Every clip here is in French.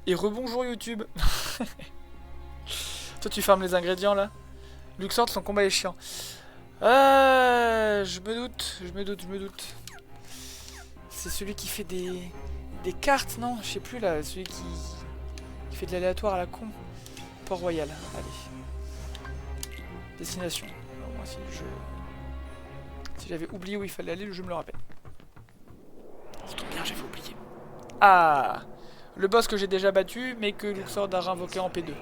Et rebonjour YouTube. Toi tu farmes les ingrédients là. Luxord, son combat est chiant. Je me doute. C'est celui qui fait des cartes, non? Je sais plus là, celui qui fait de l'aléatoire à la con. Port-Royal, allez. Destination. Alors, moi si j'avais oublié où il fallait aller, le jeu me le rappelle. C'est trop bien, j'avais oublié. Ah, le boss que j'ai déjà battu, mais que Luxord a réinvoqué en P2.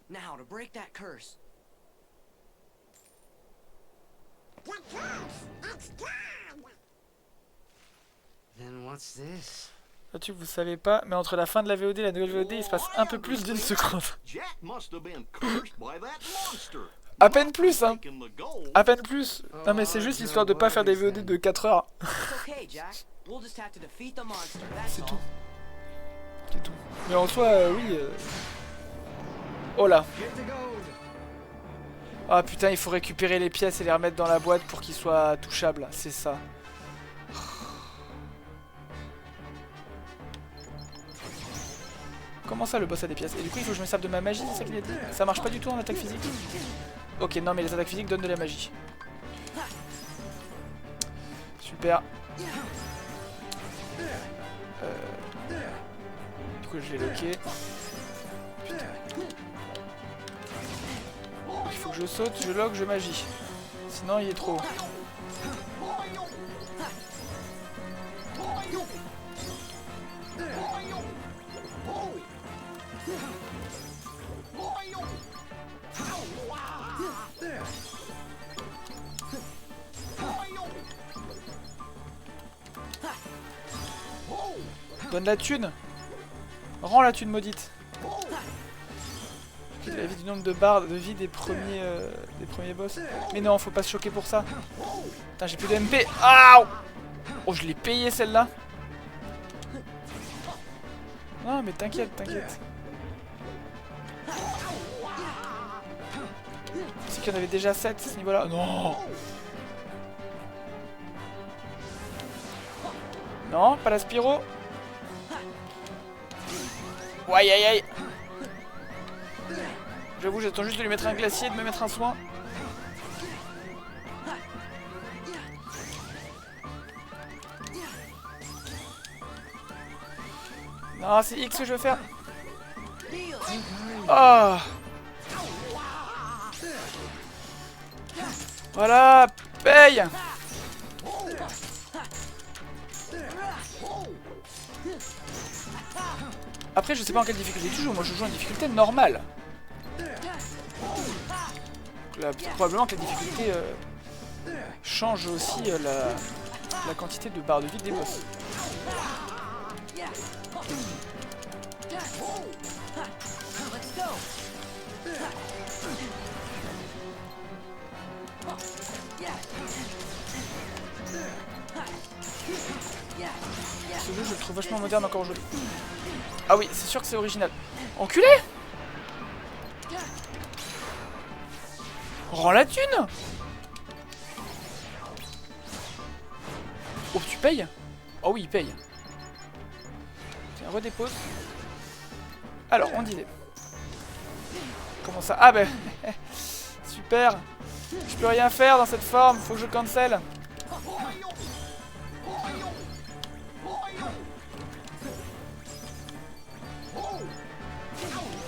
Now to break that curse. Then what's this? Là-dessus, vous savez pas, mais entre la fin de la VOD et la nouvelle VOD, il se passe un peu plus d'une seconde. À peine plus, hein. À peine plus. Non, mais c'est juste histoire de pas faire des VOD de 4 heures. C'est tout. C'est tout. Mais en soi, oui. Oh là. Ah putain, il faut récupérer les pièces et les remettre dans la boîte pour qu'ils soient touchables. C'est ça. Comment ça, le boss a des pièces? Et du coup, il faut que je me serve de ma magie, c'est ça qu'il a dit? Ça marche pas du tout en attaque physique? Ok, non, mais les attaques physiques donnent de la magie. Super. Du coup, je l'ai loqué. Putain. Il faut que je saute, je lock, je magie. Sinon, il est trop haut. Donne la thune. Rends la thune maudite. La vie du nombre de barres de vie des premiers boss. Mais non, faut pas se choquer pour ça. Putain, j'ai plus de MP. Aouh. Oh, je l'ai payé celle-là. Non, mais t'inquiète, t'inquiète. C'est qu'il y en avait déjà 7 à ce niveau-là. Non. Non, pas la Spyro. Aïe aïe aïe. J'avoue, j'attends juste de lui mettre un glacier et de me mettre un soin. Non, c'est X que je veux faire. Oh. Voilà, paye. Après, je sais pas en quelle difficulté tu joues. Moi, je joue en difficulté normale. Là, probablement que la difficulté change aussi la quantité de barres de vie des boss. Ce jeu, je le trouve vachement moderne encore aujourd'hui. Ah oui, c'est sûr que c'est original. Enculé! Rends la thune! Oh, tu payes? Oh oui, il paye. Tiens, redépose. Alors, on disait. Comment ça? Ah ben, super. Je peux rien faire dans cette forme, faut que je cancel.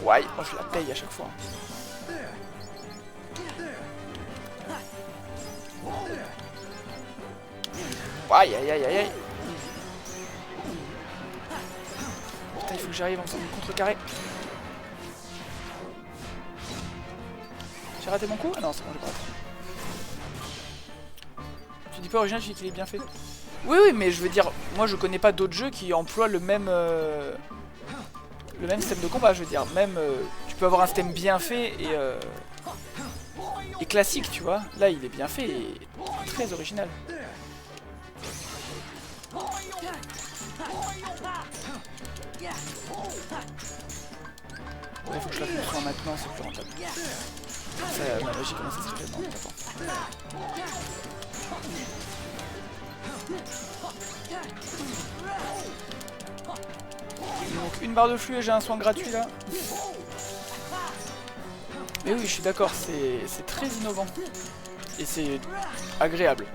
Ouais, moi je la paye à chaque fois. Aïe aïe aïe aïe aïe. Putain, il faut que j'arrive en faisant du contrecarré. J'ai raté mon coup? Ah non, c'est bon, j'ai pas raté. Tu dis pas original, tu dis qu'il est bien fait. Oui, oui, mais je veux dire, moi je connais pas d'autres jeux qui emploient le même système de combat. Je veux dire, même tu peux avoir un système bien fait et classique, tu vois. Là, il est bien fait et très original. Il faut que je la contrôle maintenant, c'est plus rentable. Ça, ma magie commence à se révéler. Non, attends. une barre de flux et j'ai un soin gratuit là. Mais oui, je suis d'accord, c'est très innovant. Et c'est agréable.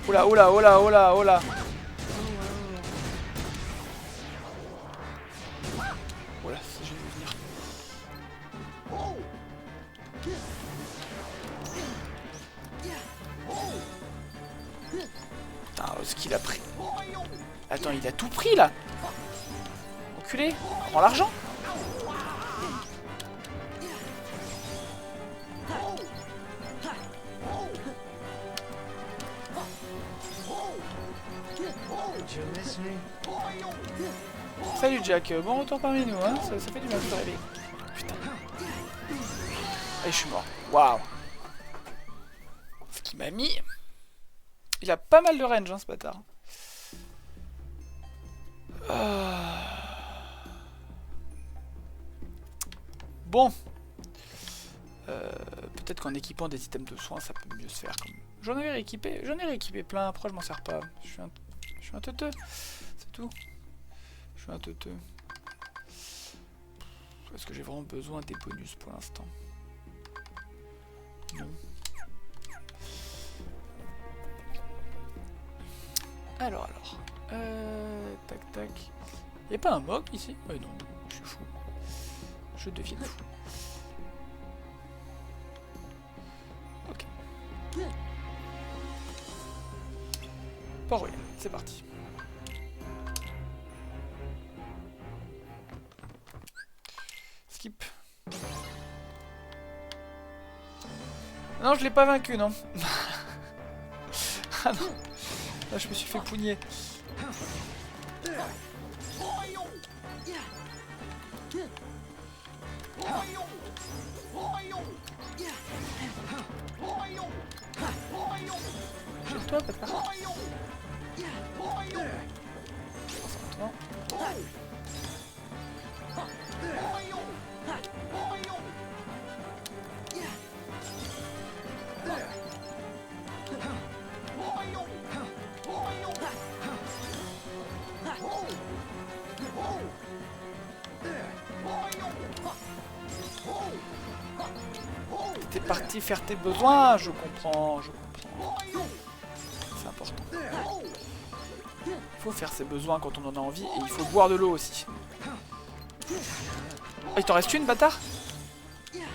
Oula, oula, oula, oula, oula. Oula, j'ai vu venir. Putain, ce qu'il a pris. Attends, il a tout pris là. Enculé, prends l'argent. Salut Jack, bon retour parmi nous, hein, ça fait du mal de te réveiller. Putain. Et je suis mort. Waouh. Ce qui m'a mis... Il a pas mal de range, hein, ce bâtard. Bon. Peut-être qu'en équipant des items de soins, ça peut mieux se faire. J'en ai rééquipé plein, pourquoi je m'en sers pas? Je suis un teuteux, c'est tout. Je suis un teuteux. Est-ce que j'ai vraiment besoin des bonus pour l'instant? Non. Alors. Tac tac. Y'a pas un mock ici? Ouais non, je suis fou. Je deviens fou. Ok. Port-Royal, c'est parti. Skip. Non, je l'ai pas vaincu, non. Ah non. Là, je me suis fait pougner. Jette-toi, bâtard. Attends. T'es parti faire tes besoins, je comprends. C'est important. Il faut faire ses besoins quand on en a envie et il faut boire de l'eau aussi. Oh, il t'en reste une, bâtard?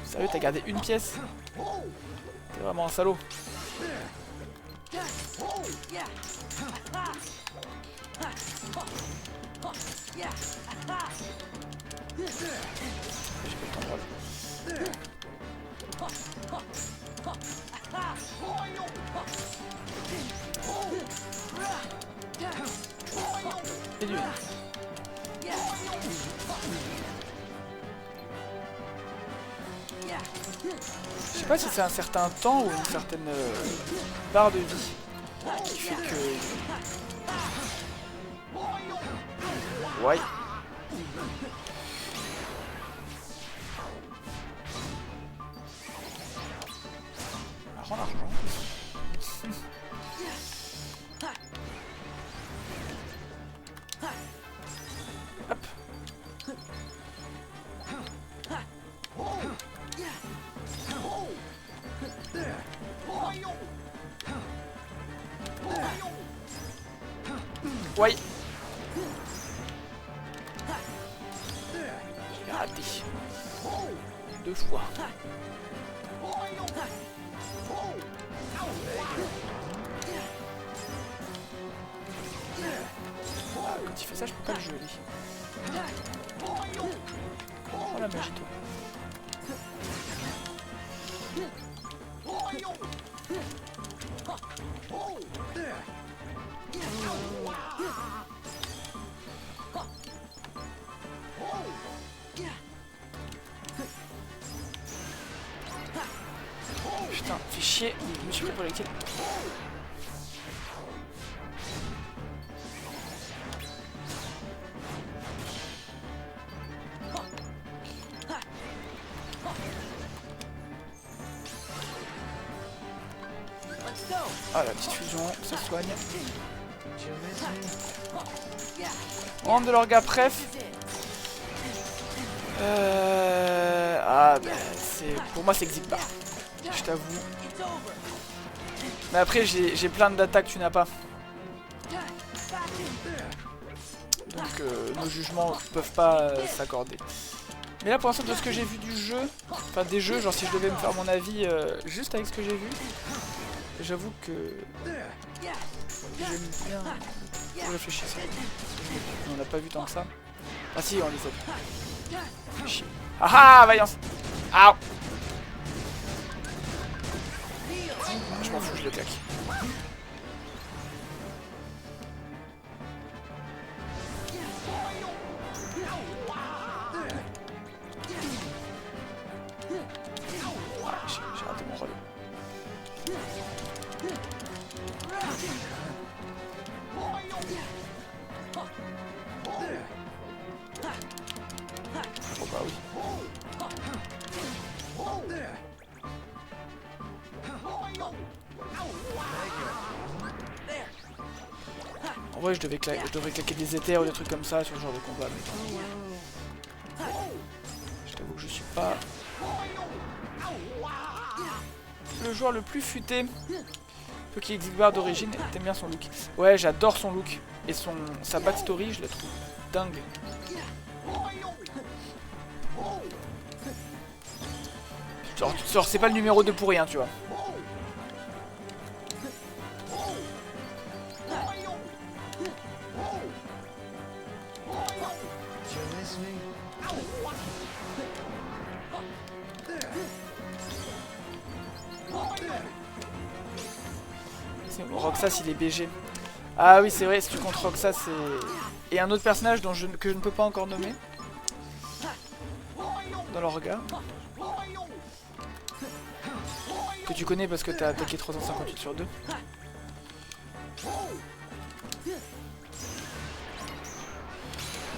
Sérieux, t'as gardé une pièce? T'es vraiment un salaud. J'ai pas le temps de rôle. Et du... Je sais pas si c'est un certain temps ou une certaine barre de vie qui fait que... Ouais. Rends l'argent. Hop. Ouais. J'ai raté. 2 fois. Ah, quand il fait ça, je peux pas le geler. Oh la magie, toi. Putain, fais chier, je me suis pris pour les kills. Ah, la petite fusion, ça soigne. On rentre de l'orga préf. Ah, bah, pour moi, c'est Xigbar. Je t'avoue. Mais après, j'ai plein d'attaques que tu n'as pas. Donc, nos jugements peuvent pas s'accorder. Mais là, pour l'instant, de ce que j'ai vu du jeu, enfin des jeux, genre si je devais me faire mon avis juste avec ce que j'ai vu, j'avoue que j'aime bien. Faut réfléchir ça. On n'a pas vu tant que ça. Ah si, on les a vus. Chier. Ah ah, vaillance. Ah. Je m'en fous, je le claque. J'ai raté mon rôle. Oh bah oui. En vrai, je devrais claquer des éthers ou des trucs comme ça sur ce genre de combat. Mais... je t'avoue que je suis pas le joueur le plus futé. Peu qui est Xigbar d'origine, t'aimes bien son look. Ouais, j'adore son look. Et sa backstory, je la trouve dingue. Genre c'est pas le numéro 2 pour rien, tu vois. Roxas il est BG. Ah oui c'est vrai, si tu comptes Roxas c'est... Et un autre personnage que je ne peux pas encore nommer. Dans l'orga. Que tu connais parce que t'as attaqué 358 sur 2.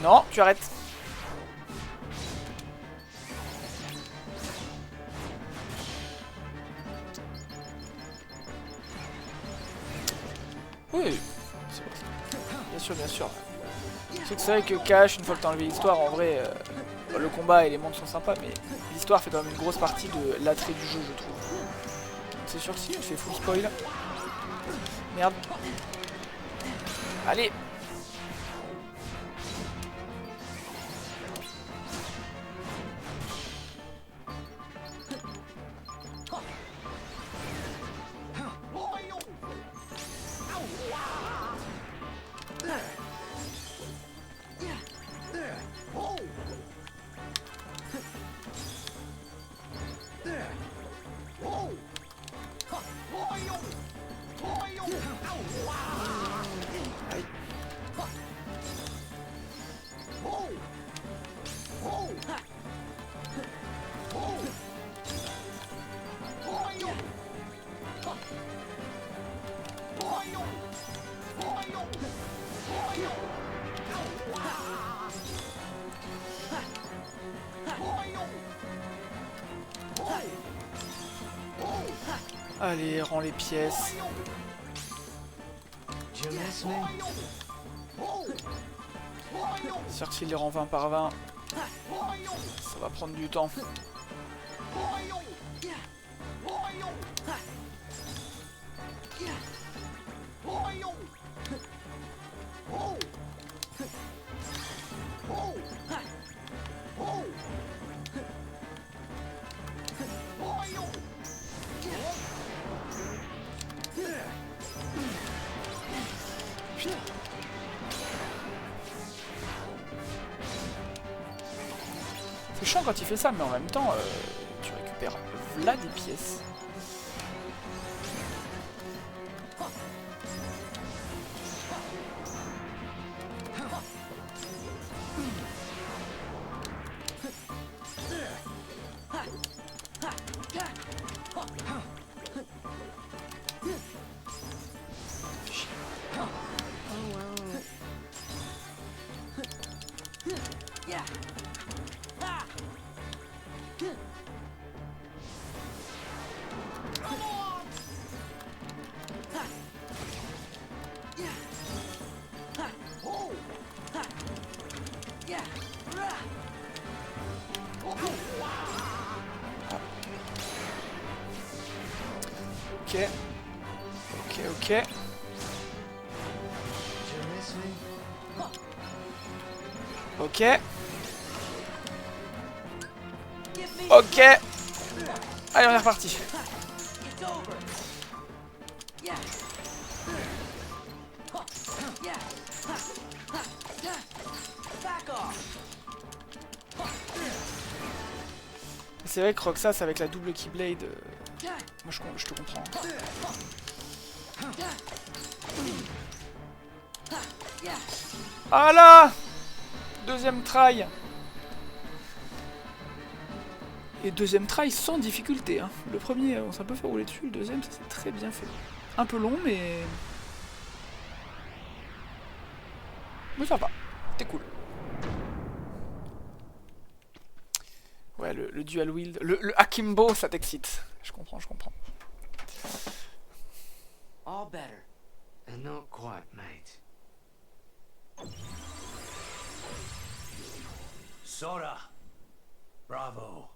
Non, tu arrêtes. Oui, c'est vrai. Bien sûr, bien sûr. C'est vrai que Cash, une fois que t'as enlevé l'histoire, en vrai, le combat et les mondes sont sympas, mais l'histoire fait quand même une grosse partie de l'attrait du jeu, je trouve. C'est sûr que si, je fais full spoil. Merde. Allez. Allez, rends les pièces. Certes, s'il les rend 20 par 20, ça va prendre du temps. C'est chiant quand il fait ça, mais en même temps, tu récupères là des pièces. Ok. Did you miss me? Ok. Ok. Allez, on est reparti. It's over. Yeah. Yeah. Back off. C'est vrai que Roxas avec la double Keyblade, moi je te comprends. Ah là! Deuxième try. Et deuxième try sans difficulté. Hein. Le premier, on s'est un peu fait rouler dessus. Le deuxième, ça s'est très bien fait. Un peu long, mais... Mais ça va. C'était cool. Ouais, le dual wield. Le akimbo, ça t'excite. Je comprends, je comprends. All better. And not quite, mate. Sora! Bravo!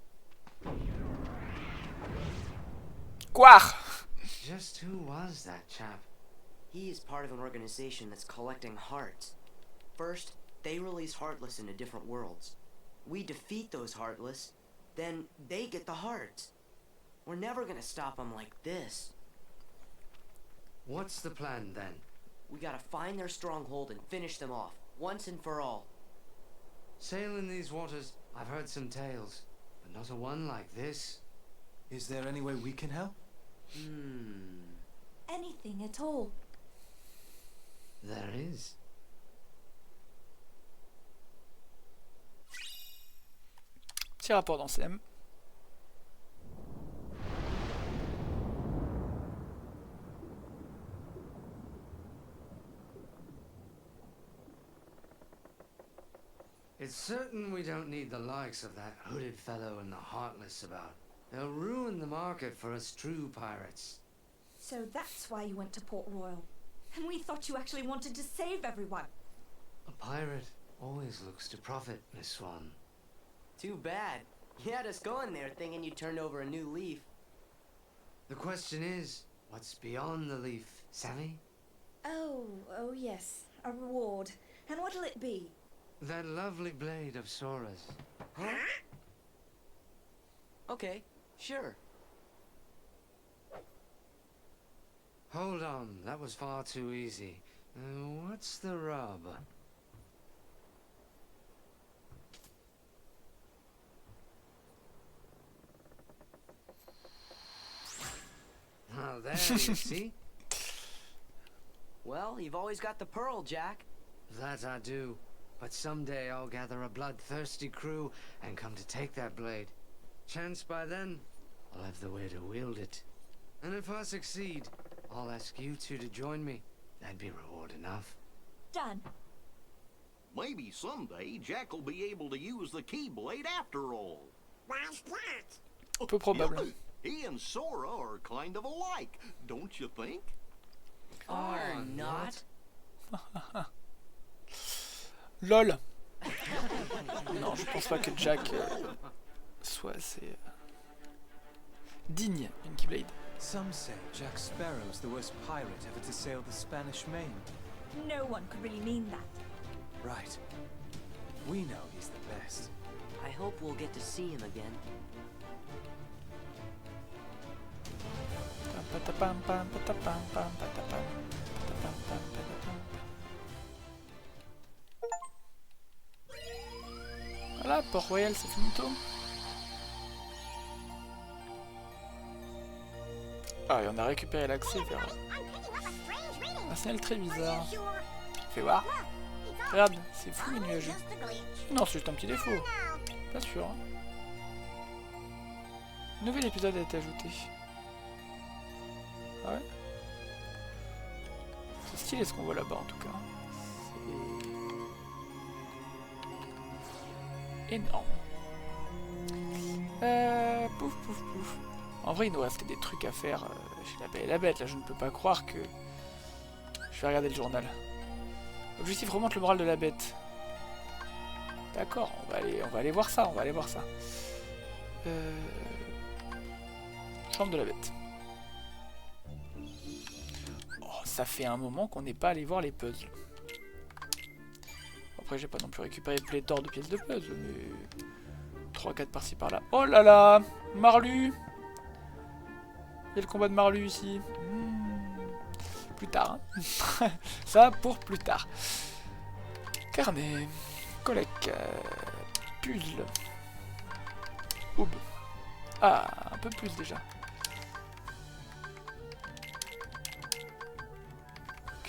Quar! Just who was that chap? He is part of an organization that's collecting hearts. First, they release Heartless into different worlds. We defeat those Heartless, then they get the hearts. We're never gonna stop them like this. What's the plan then? We gotta find their stronghold and finish them off, once and for all. Sail in these waters, I've heard some tales, but not a one like this. Is there any way we can help? Anything at all. There is. Petit rapport dans CM. It's certain we don't need the likes of that hooded fellow and the Heartless about. They'll ruin the market for us true pirates. So that's why you went to Port Royal. And we thought you actually wanted to save everyone. A pirate always looks to profit, Miss Swan. Too bad. You had us going there thinking you turned over a new leaf. The question is, what's beyond the leaf, savvy? Oh yes. A reward. And what'll it be? That lovely blade of Sora's. Huh? Okay, sure. Hold on, that was far too easy. What's the rub? Oh, there, you see? Well, you've always got the pearl, Jack. That I do. But someday I'll gather a bloodthirsty crew and come to take that blade. Chance by then, I'll have the way to wield it. And if I succeed, I'll ask you two to join me. That'd be reward enough. Done. Maybe someday Jack will be able to use the Keyblade after all. Why's that? Peu probable. He and Sora are kind of alike, don't you think? Are not. LOL. Non, je pense pas que Jack soit assez digne d'une Keyblade. Some say Jack Sparrow's the worst pirate ever to sail the Spanish Main. No one could really mean that. Right. We know he's the best. I hope we'll get to see him again. Voilà, Port-Royal, c'est finito. Ah, et on a récupéré l'accès vers un signal très bizarre. Fais voir. Regarde, c'est fou les nuages. Non, c'est juste un petit défaut. Pas sûr. Hein. Nouvel épisode a été ajouté. Ah ouais. C'est stylé ce qu'on voit là-bas en tout cas. C'est énorme. Pouf pouf pouf. En vrai il nous reste des trucs à faire chez la Belle et la Bête. Là je ne peux pas croire que... Je vais regarder le journal. Objectif remonte le moral de la bête. D'accord, on va aller voir ça, Chambre de la bête. Oh, Ça fait un moment qu'on n'est pas allé voir les puzzles. Après, j'ai pas non plus récupéré pléthore de pièces de puzzle, mais 3-4 par-ci par-là. Oh là là, Marlu. Il y a le combat de Marlu ici. Plus tard, hein. Ça pour plus tard. Carnet, collecte, puzzle. Oub. Ah, un peu plus déjà.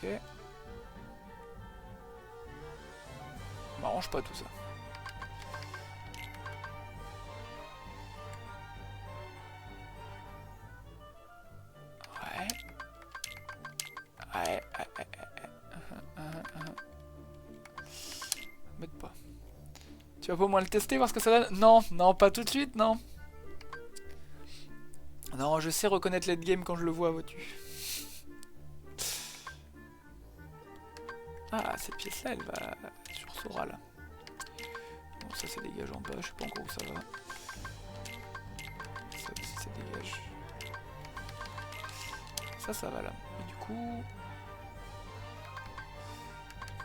Ok. M'arrange pas tout ça. Ouais. Ouais. M'aide pas. Tu vas pas au moins le tester, voir ce que ça donne? Non, non, pas tout de suite, non. Non, je sais reconnaître late game quand je le vois, vois-tu. Ah, cette pièce-là, elle va sur Sora, là. Bon, ça, ça dégage en bas, je sais pas encore où ça va. Ça aussi, ça dégage. Ça va là. Et du coup...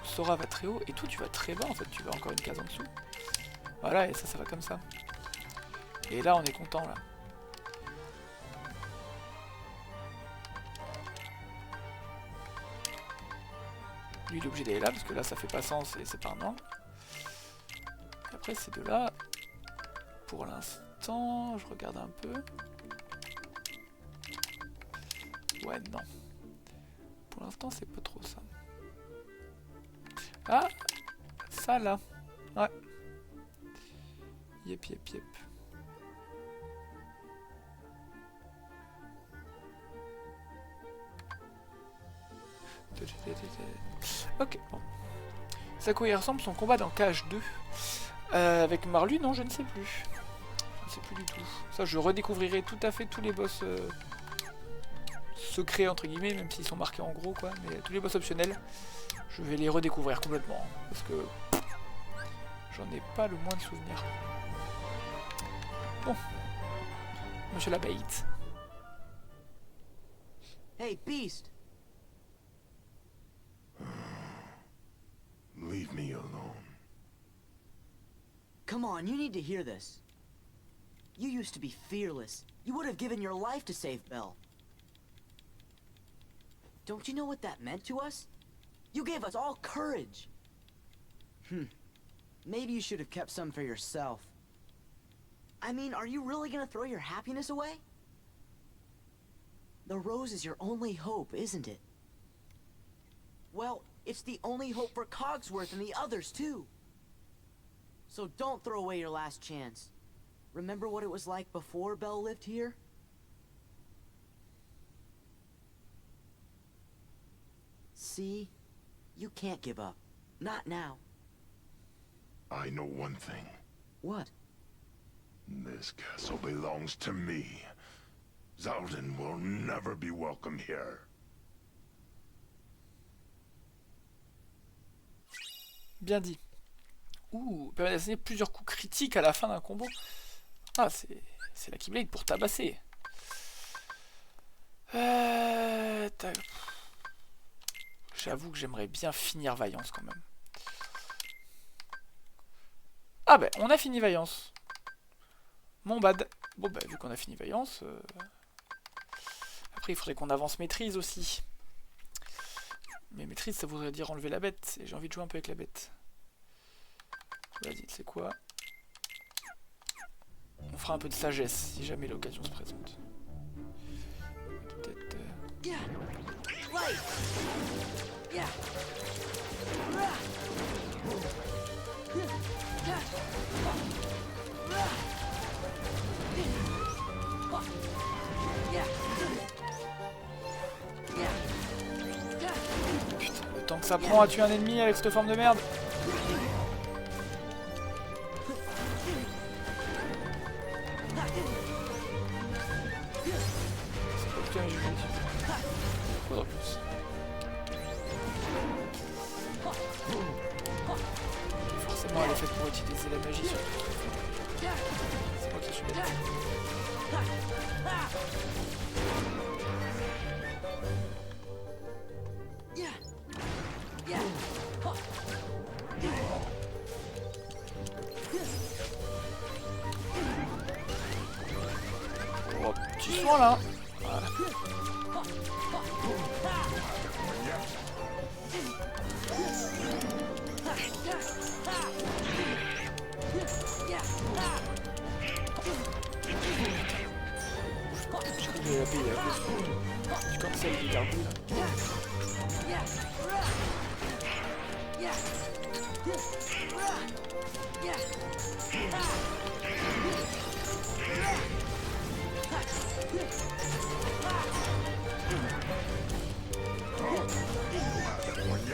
Sora va très haut, et toi, tu vas très bas, en fait. Tu vas encore une case en dessous. Voilà, et ça va comme ça. Et là, on est content, là. Lui, il est obligé d'aller là, parce que là, ça fait pas sens et c'est pas un an. Et après, ces deux-là, pour l'instant, je regarde un peu. Ouais, non. Pour l'instant, c'est pas trop ça. Ah, ça, là. Ouais. Yep. Ok, bon. C'est à quoi il ressemble son combat dans KH2 avec Marlu, non, je ne sais plus. Je ne sais plus du tout. Ça, je redécouvrirai tout à fait tous les boss secrets, entre guillemets, même s'ils sont marqués en gros, quoi. Mais tous les boss optionnels, je vais les redécouvrir complètement. Hein, parce que j'en ai pas le moins de souvenirs. Bon. Monsieur la bête. Hey, Beast! Leave me alone. Come on, you need to hear this. You used to be fearless. You would have given your life to save Belle. Don't you know what that meant to us? You gave us all courage. Maybe you should have kept some for yourself. I mean, are you really gonna throw your happiness away? The rose is your only hope, isn't it? Well, it's the only hope for Cogsworth and the others, too. So don't throw away your last chance. Remember what it was like before Belle lived here? See? You can't give up. Not now. I know one thing. What? This castle belongs to me. Zaldin will never be welcome here. Bien dit. Ouh, permet d'assigner plusieurs coups critiques à la fin d'un combo. Ah, c'est la Keyblade pour tabasser. J'avoue que j'aimerais bien finir Vaillance quand même. Ah ben, on a fini Vaillance. Mon bad. Bon bah, vu qu'on a fini Vaillance... Après, il faudrait qu'on avance Maîtrise aussi. Mais Maîtrise, ça voudrait dire enlever la bête. Et j'ai envie de jouer un peu avec la bête. Vas-y, tu sais quoi? On fera un peu de sagesse, si jamais l'occasion se présente. Peut-être... Putain, le temps que ça prend à tuer un ennemi avec cette forme de merde. Faudra plus. Forcément, elle est faite pour utiliser la magie sur tout. C'est moi qui suis bête. doucement là. Voilà. Je vais la payer à cause du cancel du gargouille là.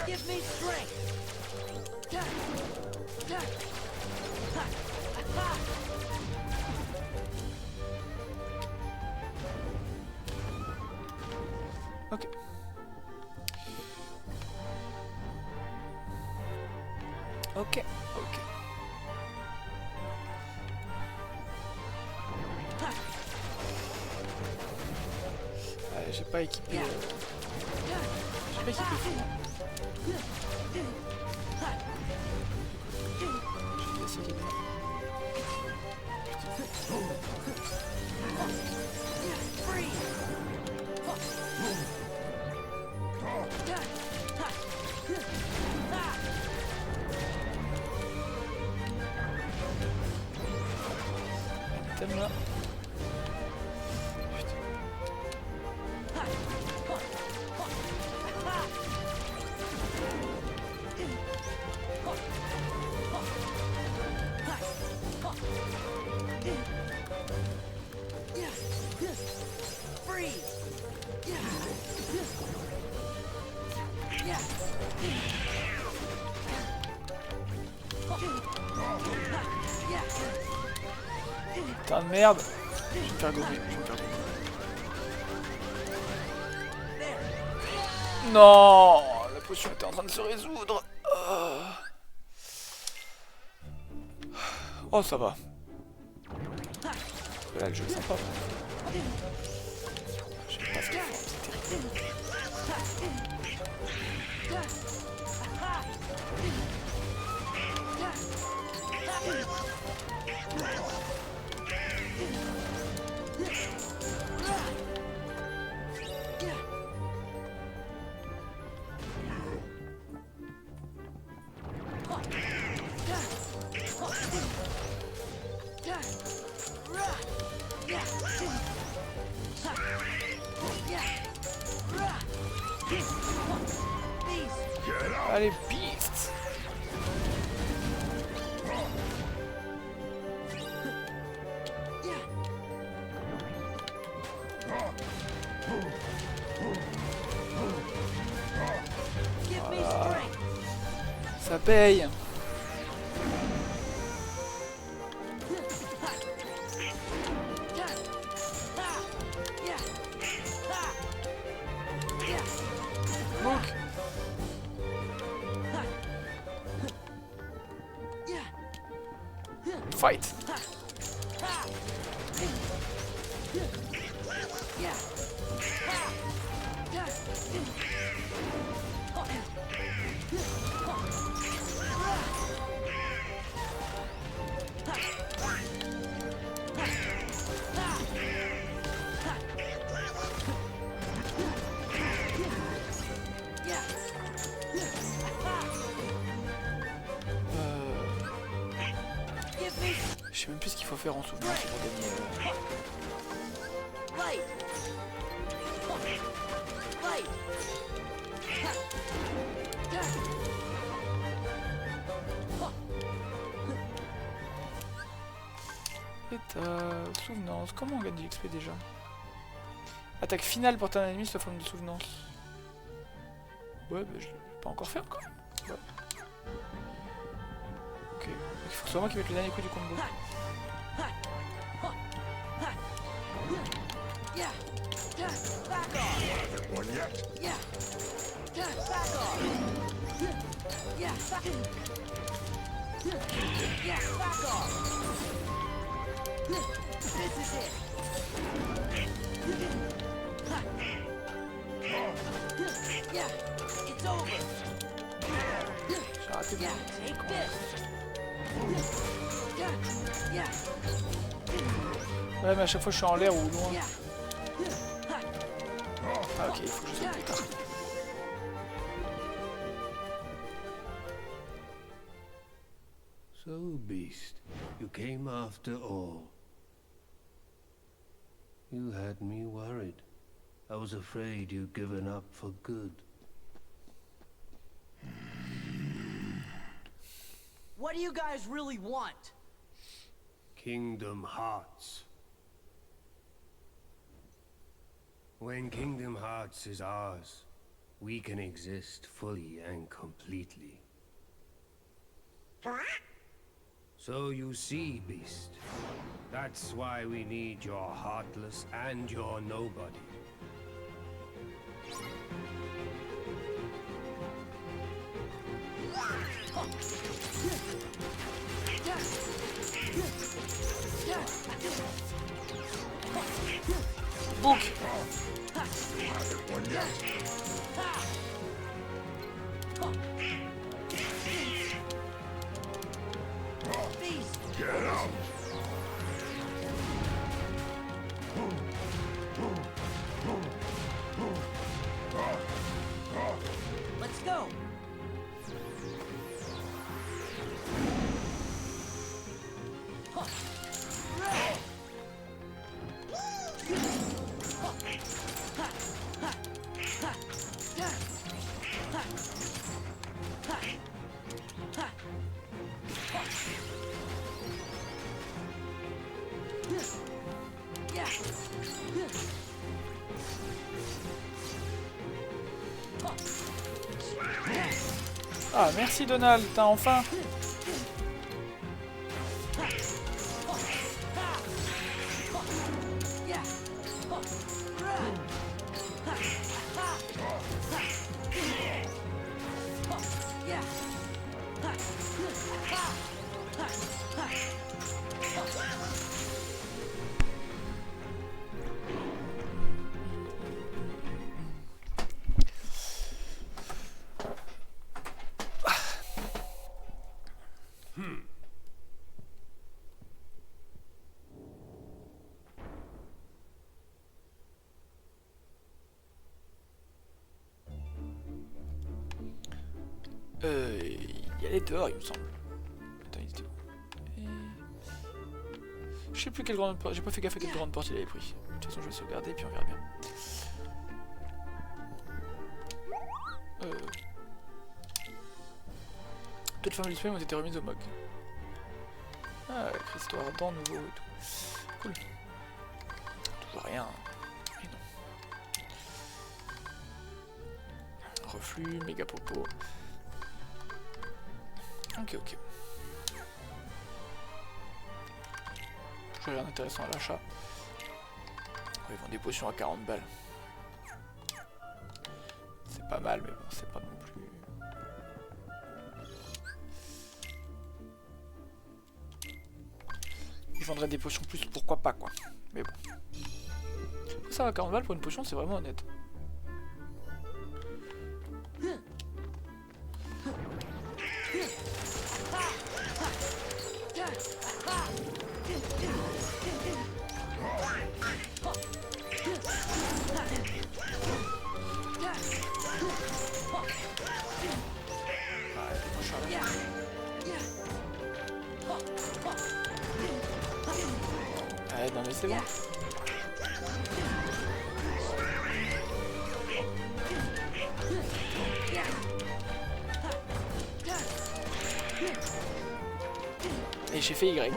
Give me strength. Ok. Ok, ok. J'ai pas équipé. J'ai pas équipé fou. J'ai essayé de... T'aimes là. Putain de merde. Je vais me faire gommer. Non, la potion était en train de se résoudre. Oh, ça va. Là, le jeu est sympa. Je sais pas ce qu'il faut, c'est terrible. Allez, beast! Voilà. Ça paye! Look! Fight! Je sais même plus ce qu'il faut faire en souvenance pour gagner. État, souvenance. Comment on gagne du XP déjà? Attaque finale pour un ennemi sous forme de souvenance. Ouais, bah je l'ai pas encore fait encore. Ouais. Ok, il faut que ce soit moi qui mette le dernier coup du combo. J'ai raté bien. Ouais, mais à chaque fois je suis en l'air ou loin. Ah ok, il faut que je saute plus tard. So, Beast, you came after all. You had me worried. I was afraid you'd given up for good. What do you guys really want? Kingdom Hearts. When Kingdom Hearts is ours, we can exist fully and completely. So you see, Beast, that's why we need your Heartless and your Nobody. Book. Get out! Let's go. Ah merci Donald, t'as enfin... Il y a les dehors, il me semble. Attends, il était où? Je sais plus quelle grande porte. J'ai pas fait gaffe à quelle grande porte il avait pris. De toute façon, je vais sauvegarder puis on verra bien. Toutes les formes disponibles ont été remises au MOG. Ah, cristaux ardents nouveau et tout. Cool. Toujours rien. Et non. Reflux, méga popo. Ok, ok. Toujours rien d'intéressant à l'achat. Ils vendent des potions à 40 balles. C'est pas mal, mais bon, c'est pas non plus... Ils vendraient des potions plus, pourquoi pas, quoi. Mais bon. Ça va, 40 balles pour une potion, c'est vraiment honnête. Non mais c'est bon. Et j'ai fait Y.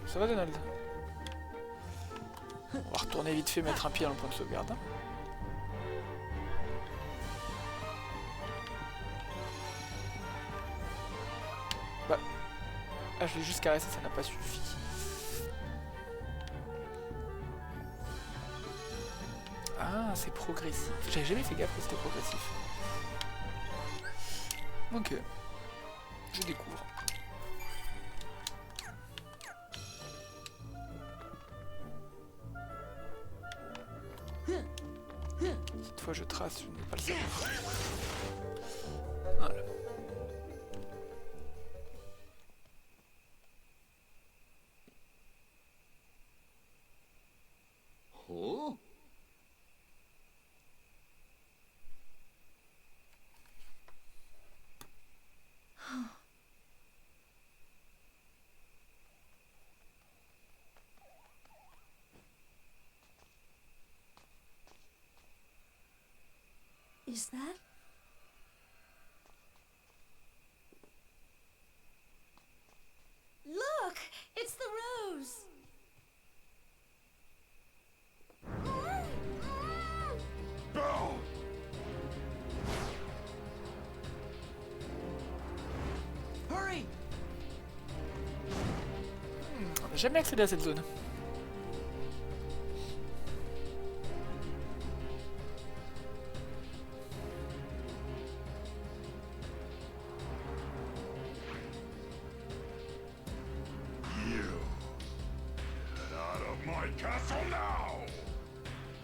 Ça va Donald? On va retourner vite fait mettre un pied dans le point de sauvegarde. Bah. Ah je l'ai juste caressé, ça n'a pas suffi. Ah c'est progressif. J'avais jamais fait gaffe que c'était progressif. Ok. Je découvre. fois je trace, je n'ai pas le savoir. Voilà. Huh? Is that? Look! It's the rose! Belle! Hurry! On n'a jamais accédé à cette zone. You! Get out of my castle now!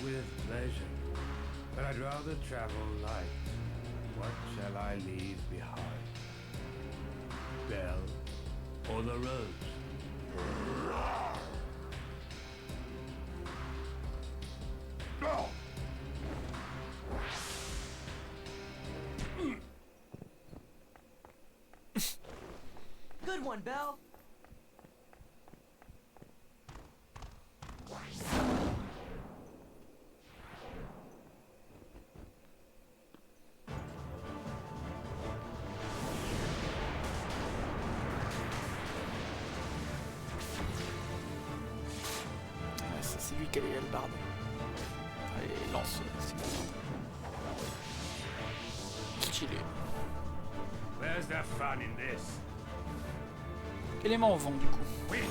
With pleasure. But I'd rather travel light. What shall I leave behind? Belle or the rose? Belle! Good one, Belle. Ouais, ça, c'est lui qui a les hallebardes. Allez, lance, c'est bon. Stylé. Where's the fun in this? Quel aimant on vend du coup? Wind,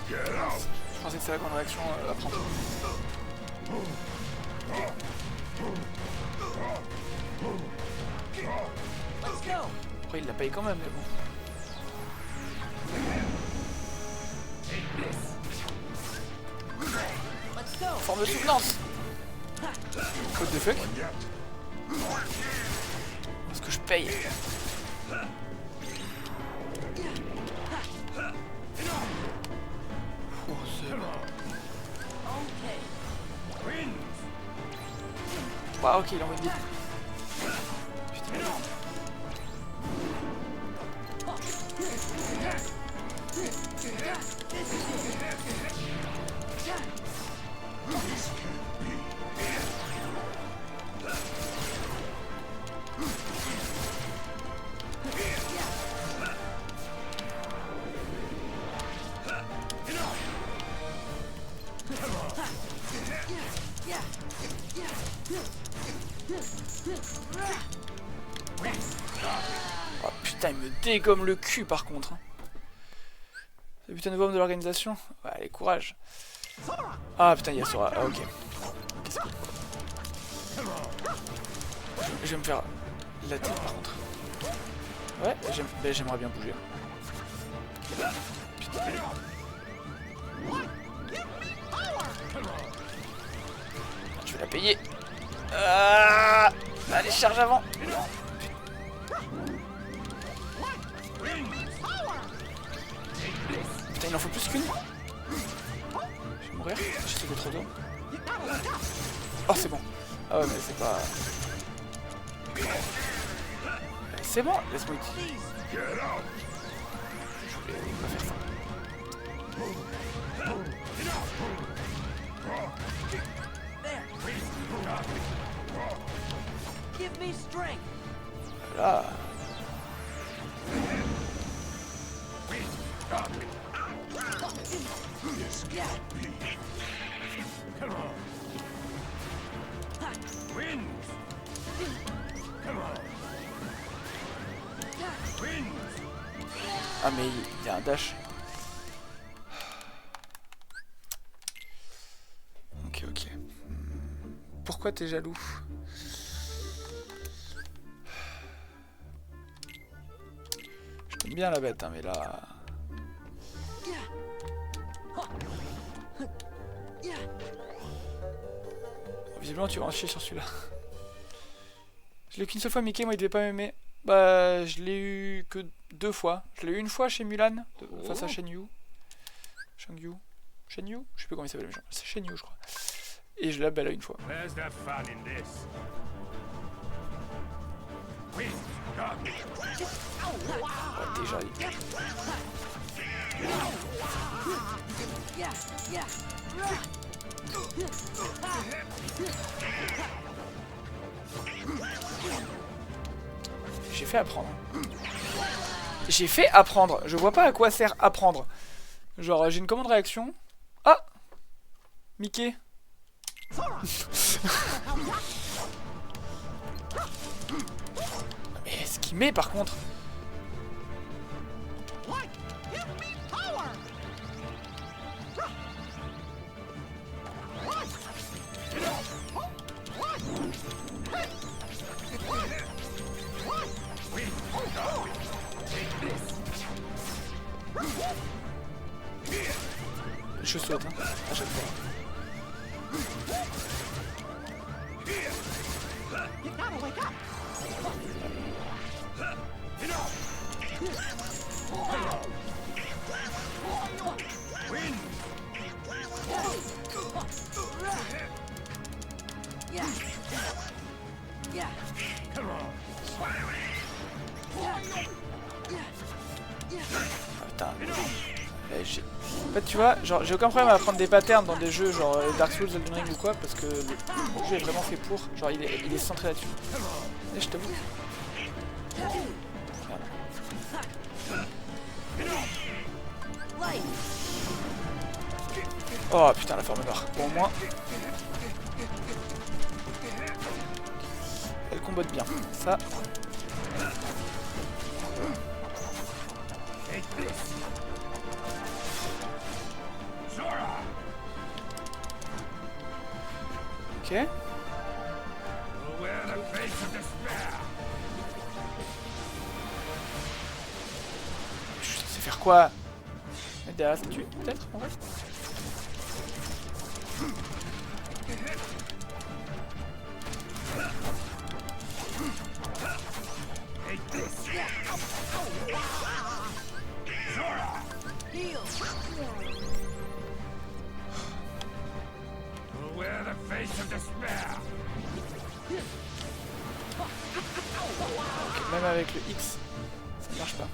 Get out! Je pensais que c'est la grande réaction à prendre. Let's go! Après il l'a payé quand même, mais bon. Let's go! Forme de soutenance. What the fuck? Est-ce que je paye? Oh, c'est bon. Bah ok, il a envie de dire. Putain. Oh putain, il me dégomme le cul par contre. Le putain de bombe de l'organisation. Ouais, allez, courage. Ah putain, il y a Sora. Ah ok. Qu'est-ce que... Je vais me faire la tête par contre. Ouais, j'aimerais bien bouger. Putain. Je vais la payer. Ah, allez, charge avant. Putain, il en faut plus qu'une. Je vais mourir. J'ai trouvé trop d'eau. Oh, c'est bon. Ah ouais, mais c'est pas... C'est bon, laisse-moi utiliser. Je voulais pas faire ça. Give me strength. Là. Come on. Wind. Come on. Ah mais il y a un dash. Ok, ok. Pourquoi t'es jaloux? Je t'aime bien la bête, hein, mais là... Visiblement tu vas en chier sur celui-là. Je l'ai qu'une seule fois, Mickey, moi il devait pas m'aimer. Bah je l'ai eu que 2 fois. Je l'ai eu une fois chez Mulan, face à Shen Yu. Shen Yu. Shen Yu? Je sais plus comment il s'appelle le méchant. C'est Shen Yu je crois. Et je l'ai là une fois. Where's the fun in this? Ouais, déjà. J'ai fait apprendre. J'ai fait apprendre. Je vois pas à quoi sert apprendre. Genre, j'ai une commande réaction. Ah! Mickey. Mais ce qu'il met par contre. Je saute hein, à chaque fois. Putain. En fait, tu vois, genre, j'ai aucun problème à apprendre des patterns dans des jeux genre Dark Souls, Elden Ring ou quoi, parce que le jeu est vraiment fait pour. Genre, il est centré là-dessus. Et je t'avoue. Oh putain, la forme noire. Bon, au moins. Elle combote bien. Ça. Ok. Je suis censé faire quoi? Mettre derrière la statue, peut-être, en vrai? Ok, même avec le X, ça ne marche pas.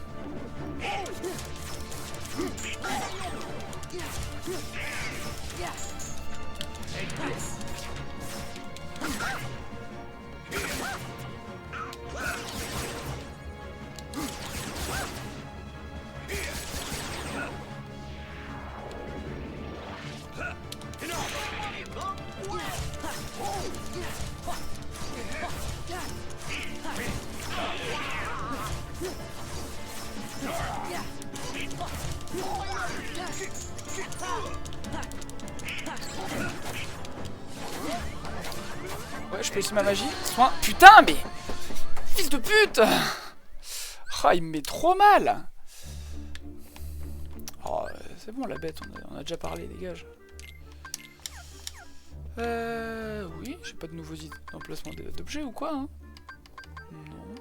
Ouais, je peux essayer ma magie. Soin. Putain, mais. Fils de pute! Oh, il me met trop mal! Oh, c'est bon, la bête, on a déjà parlé, dégage. Oui, j'ai pas de nouveaux emplacements d'objets ou quoi, hein? Non.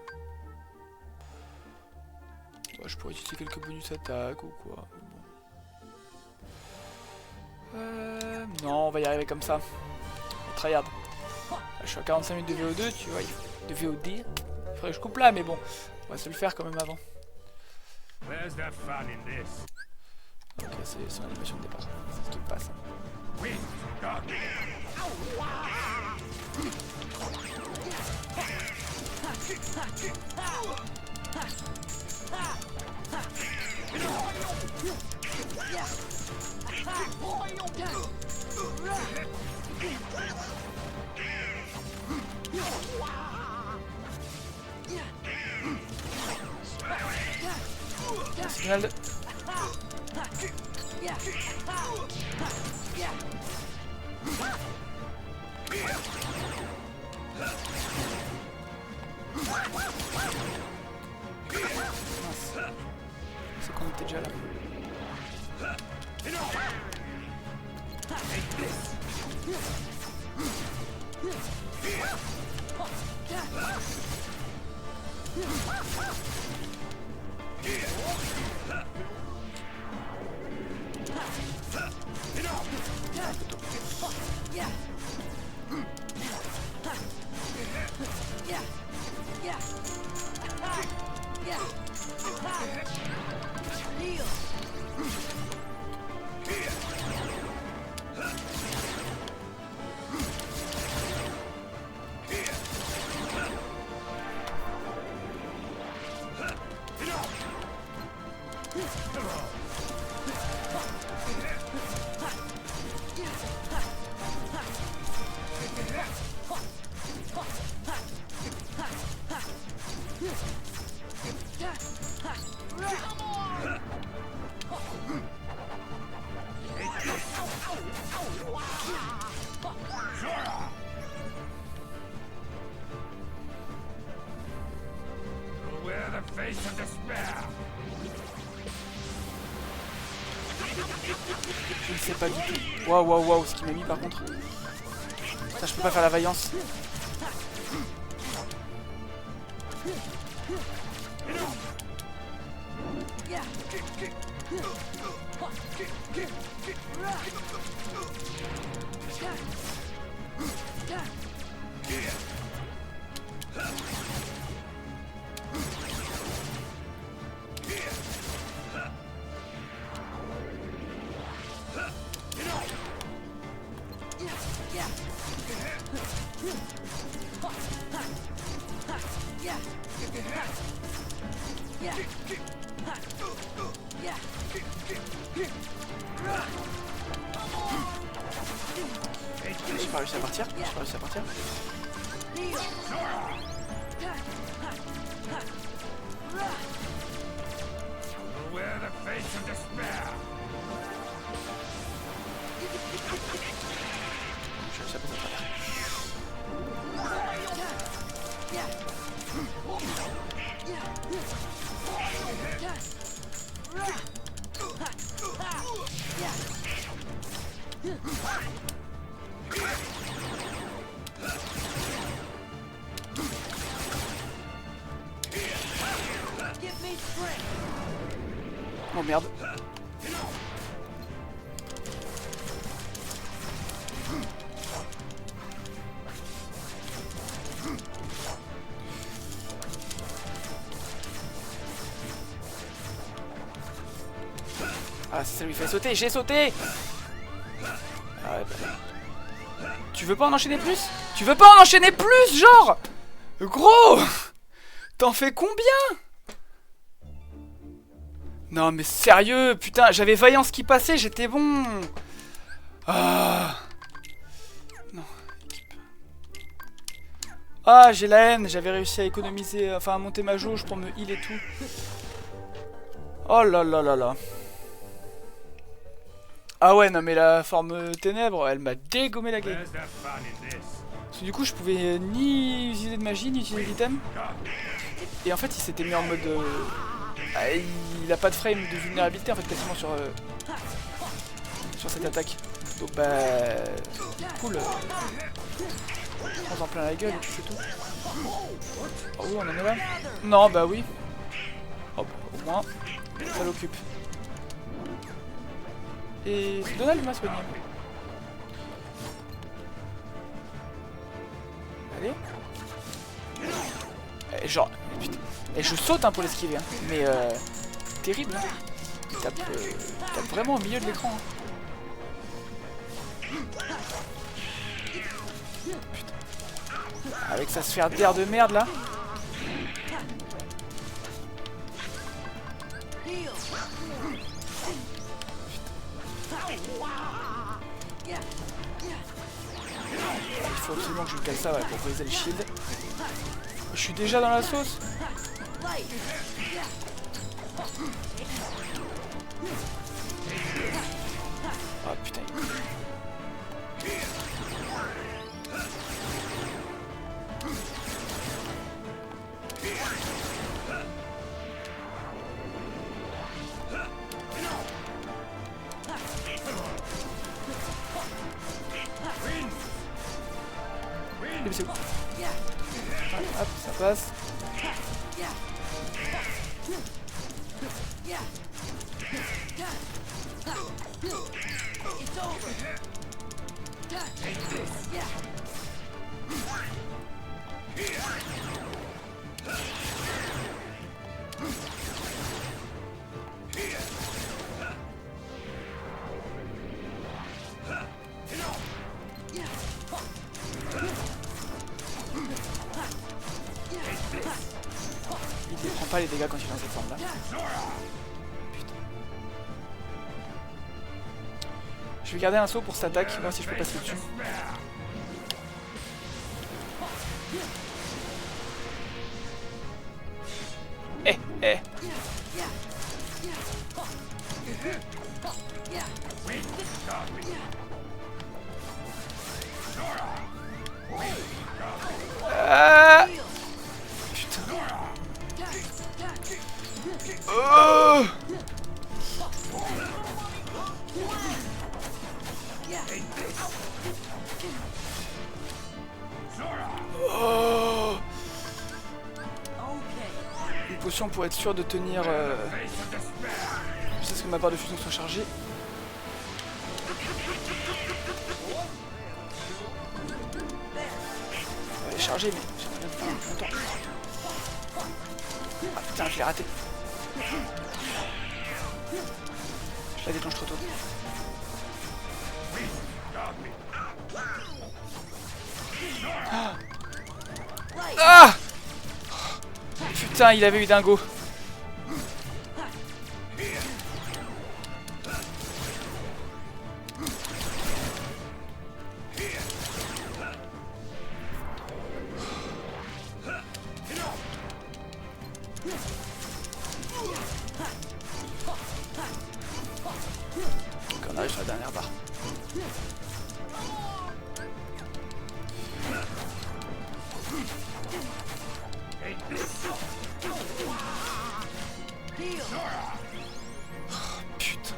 Bah, je pourrais utiliser quelques bonus attaques ou quoi. Bon. Non, on va y arriver comme ça. Tryhard. Là, je suis à 45 minutes de VO2, tu vois. De VOD. Il faudrait que je coupe là, mais bon. On va se le faire quand même avant. Ok, c'est son animation de départ. C'est ce qui passe. Donald. C'est qu'on était déjà là. Wear the face of despair. Je ne sais pas du tout. Waouh, waouh, waouh, ce qu'il m'a mis par contre. Ça, je peux pas faire la vaillance. J'ai pas réussi à partir. J'ai pas réussi à partir. Wear the face of despair. J'ai réussi à passer à travers. Oh merde. Ah, ça lui fait sauter, j'ai sauté. Ah ouais, bah. Tu veux pas en enchaîner plus? Tu veux pas en enchaîner plus, genre? Gros! T'en fais combien? Non mais sérieux, putain, j'avais Vaillance qui passait, j'étais bon. Ah. Non. Ah, j'ai la haine, j'avais réussi à économiser, enfin à monter ma jauge pour me heal et tout. Oh là là là là. Ah ouais, non mais la forme ténèbres, elle m'a dégommé la game. Parce que du coup, je pouvais ni utiliser de magie, ni utiliser d'item. Et en fait, il s'était mis en mode... il a pas de frame de vulnérabilité en fait, quasiment sur cette attaque. Donc bah... cool. Prends en plein la gueule et puis c'est tout. Oh oui, on en est là. Non, bah oui. Hop, au moins, ça l'occupe. Et Donald m'a soigné. Allez. Et genre, putain. Et je saute hein, pour l'esquiver, hein. Mais terrible. Hein. Il tape vraiment au milieu de l'écran. Hein. Putain. Avec sa sphère d'air de merde là. Il faut absolument que je cale ça ouais, pour briser le shield. Je suis déjà dans la sauce. Ah putain. Mais c'est où? Ouais, hop, ça passe. Il ne prend pas les dégâts quand il est dans cette forme là. Putain. Je vais garder un saut pour cette attaque, voir si je peux passer dessus. Eh, eh. Ah putain. Oh oh. Une potion pour être sûr de tenir. Jusqu'à ce que ma barre de fusion soit chargée. Elle est chargée, mais j'aimerais bien faire plus longtemps. Ah putain, je l'ai raté. Je la déclenche trop tôt. Ah, ah putain, il avait eu dingo. On arrive sur la dernière barre. Putain.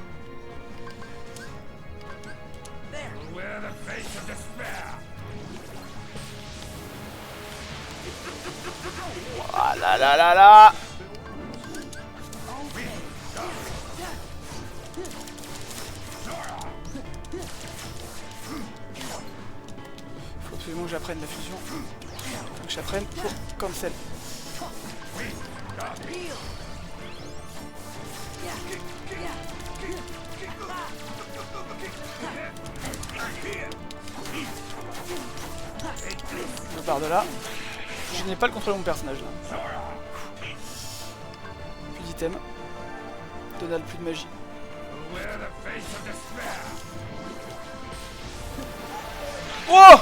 Ah là là là là. Faut absolument que j'apprenne la fusion. Faut que j'apprenne pour cancel. Je pars de là. Je n'ai pas le contrôle de mon personnage là. Plus d'items. Donald, plus de magie. Oh!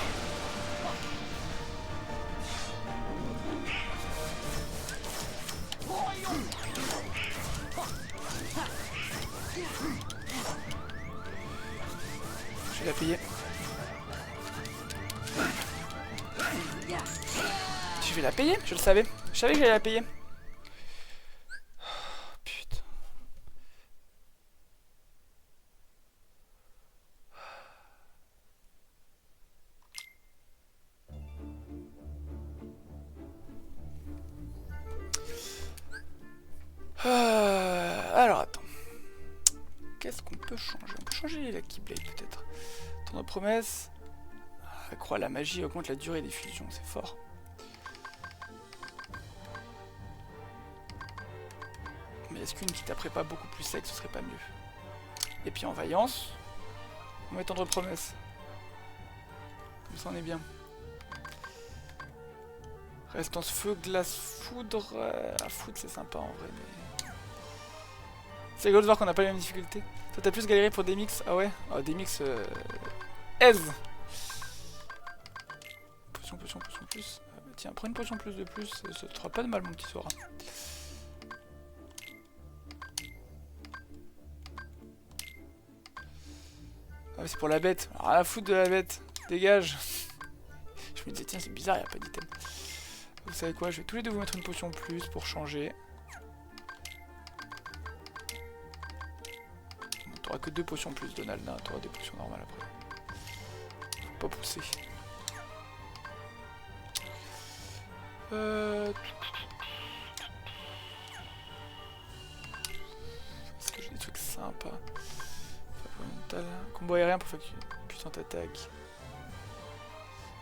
Je vais la payer. Je vais la payer, je le savais. Je savais que j'allais la payer. Oh, putain. Alors attends. Qu'est-ce qu'on peut changer? On peut changer la Keyblade peut-être. Ton promesse. Accroît la magie et augmente la durée des fusions, c'est fort. Mais est-ce qu'une qui taperait pas beaucoup plus sec, ce serait pas mieux? Et puis en vaillance, on va tendre promesse. Comme ça on est bien. Résistance feu, glace, foudre. À foudre c'est sympa en vrai, mais... C'est rigolo de voir qu'on n'a pas les mêmes difficultés. Toi t'as plus galéré pour des mix? Ah ouais? Ah des mix... aise. Potion, potion, potion plus. Ah bah tiens, prends une potion plus de plus, ça te fera pas de mal mon petit Sora. Ah, c'est pour la bête. Rien à foutre de la bête. Dégage. Je me disais, tiens, c'est bizarre, il n'y a pas d'item. Vous savez quoi, je vais tous les deux vous mettre une potion plus pour changer. Bon, t'auras que 2 potions plus, Donald. Non, t'auras des potions normales après. Faut pas pousser. Est-ce que j'ai des trucs sympas? Combo aérien pour faire une puissante attaque.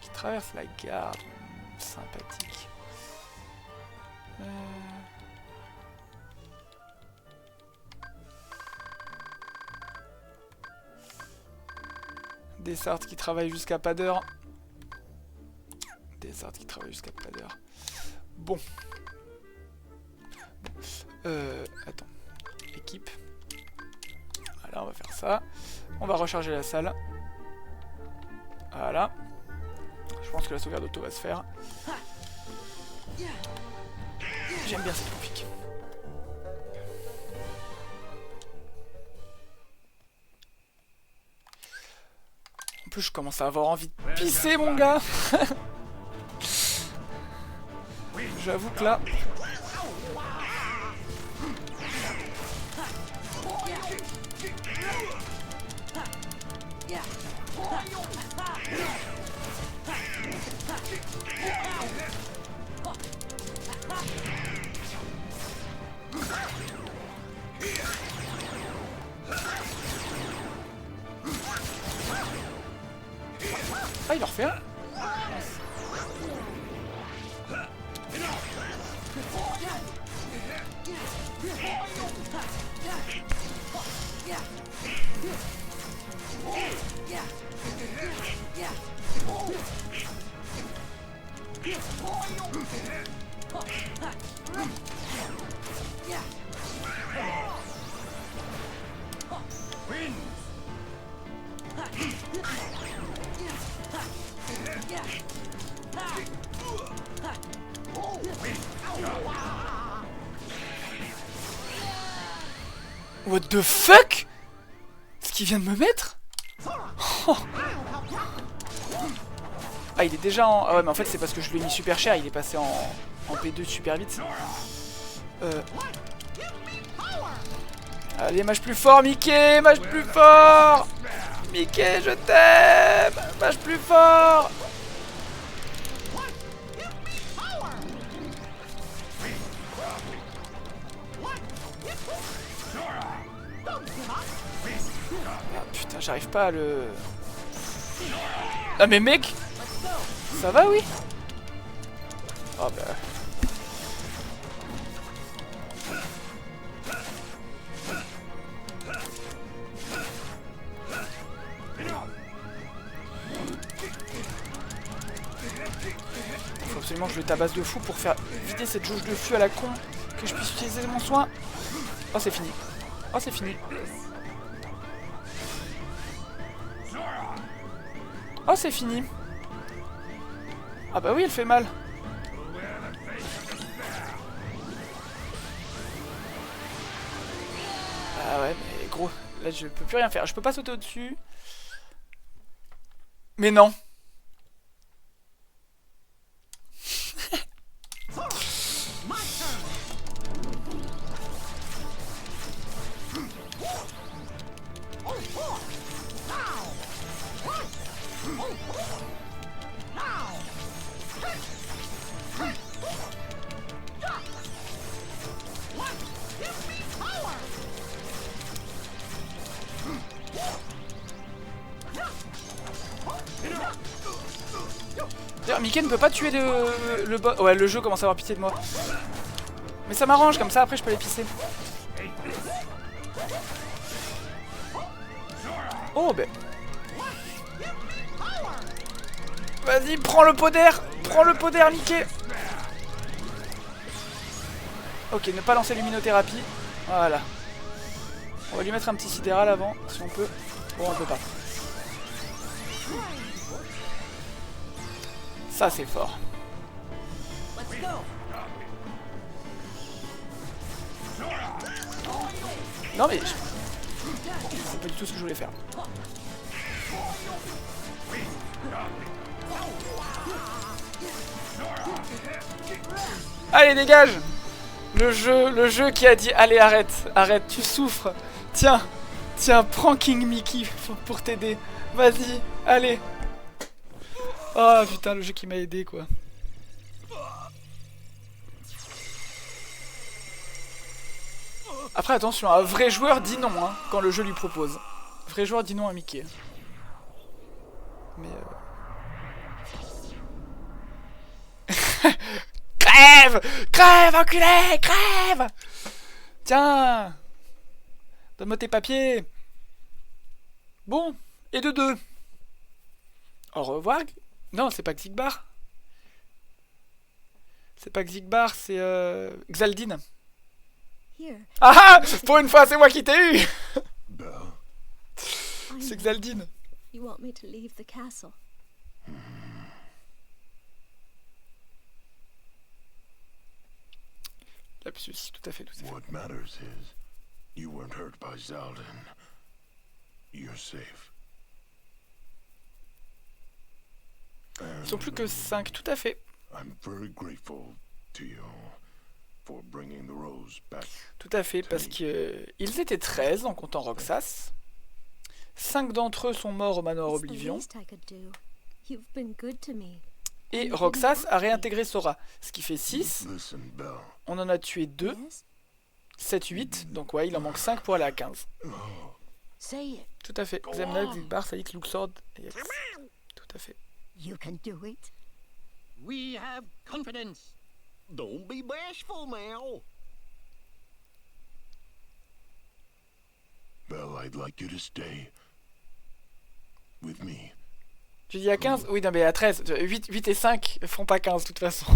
Qui traverse la garde. Sympathique. Des sardes qui travaillent jusqu'à pas d'heure. Des sardes qui travaillent jusqu'à pas d'heure. Bon. Attends. Équipe. Voilà, on va faire ça. On va recharger la salle. Voilà. Je pense que la sauvegarde auto va se faire. J'aime bien cette config. En plus, je commence à avoir envie de pisser, mon gars. J'avoue que là... Ah, il en refait un. What the fuck? Ce qu'il vient de me mettre? Oh. Ah, il est déjà en... Ah ouais, mais en fait c'est parce que je lui ai mis super cher, il est passé en P2 super vite. Allez, mâche plus fort, Mickey, mâche plus fort. Mickey, je t'aime. Mâche plus fort. Ah putain, j'arrive pas à le... Ah mais mec, ça va, oui? Oh bah... Faut absolument que je le tabasse de fou pour faire vider cette jauge de flux à la con, que je puisse utiliser mon soin. Oh, c'est fini. Oh, c'est fini. Oh, c'est fini. Ah bah oui, elle fait mal. Ah ouais, mais gros, là je peux plus rien faire. Je peux pas sauter au-dessus. Mais non. D'ailleurs, Mickey ne peut pas tuer le boss. Ouais, le jeu commence à avoir pitié de moi. Mais ça m'arrange, comme ça après je peux les pisser. Oh, ben. Vas-y, prends le pot d'air. Prends le pot d'air, Mickey. Ok, ne pas lancer luminothérapie. Voilà. On va lui mettre un petit sidéral avant, si on peut. Bon, on peut pas. Ça, c'est fort. Non, mais... c'est pas du tout ce que je voulais faire. Allez, dégage! Le jeu qui a dit allez, arrête, arrête, tu souffres. Tiens, prends King Mickey pour t'aider. Vas-y, allez. Oh putain, le jeu qui m'a aidé quoi. Après attention, un vrai joueur dit non hein, quand le jeu lui propose. Vrai joueur dit non à Mickey. Mais Crève! Crève, enculé! Crève! Tiens! Donne-moi tes papiers. Bon, et de deux. Au revoir. Non, c'est pas Xigbar. C'est pas Xigbar, c'est Xaldine. Ah ah! Pour une fois, c'est moi qui t'ai eu! C'est Xaldine. You want me to leave the castle? Lapsus, tout à fait, tout à fait. What matters is you weren't hurt by Zaldin. You're safe. Ils sont plus que 5, tout à fait. I'm very grateful to you for bringing the rose back. Tout à fait, parce que ils étaient 13 en comptant Roxas. 5 d'entre eux sont morts au manoir Oblivion. Et Roxas a réintégré Sora, ce qui fait 6. On en a tué 2. 7, 8. Donc ouais, il en manque 5 pour aller à 15. Tout à fait. Xemna, Xigbar, Salik, Luxord et X. Tout à fait. You can do it. We have confidence. Don't be bashful now. Belle, I'd like you to stay with me. Tu dis à 15? Oui, non, mais à 13. 8 et 5 font pas 15 de toute façon.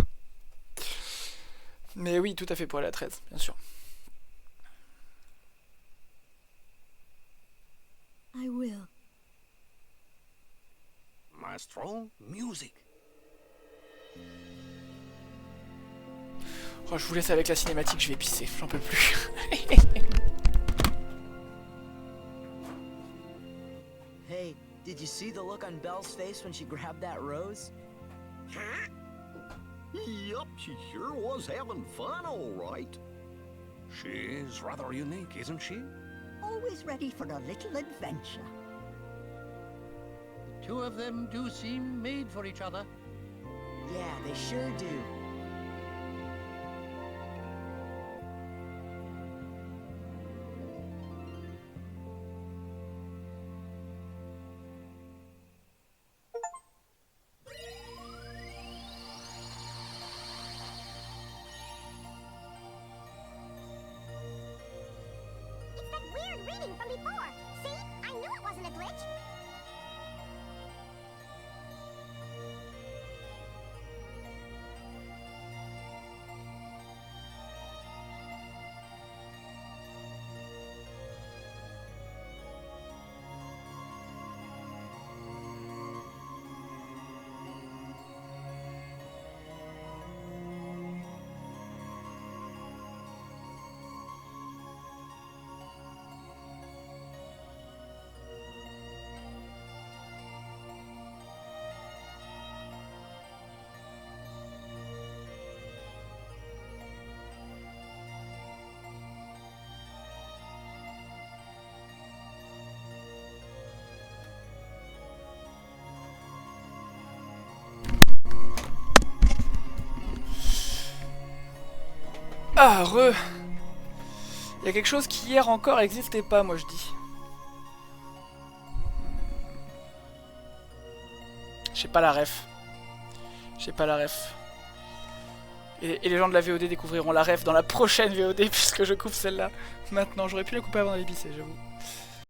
Mais oui, tout à fait pour aller à 13, bien sûr. I will. Maestro, music. Oh, je vous laisse avec la cinématique, je vais pisser, j'en peux plus. Hey, did you see the look on Belle's face when she grabbed that rose? Huh? Yup, she sure was having fun, all right. She's rather unique, isn't she? Always ready for a little adventure. The two of them do seem made for each other. Yeah, they sure do. From before. See? I knew it wasn't a glitch. Ah, il y a quelque chose qui hier encore n'existait pas, moi je dis. J'ai pas la ref. J'ai pas la ref. Et les gens de la VOD découvriront la ref dans la prochaine VOD puisque je coupe celle-là. Maintenant, j'aurais pu la couper avant d'aller pisser, j'avoue.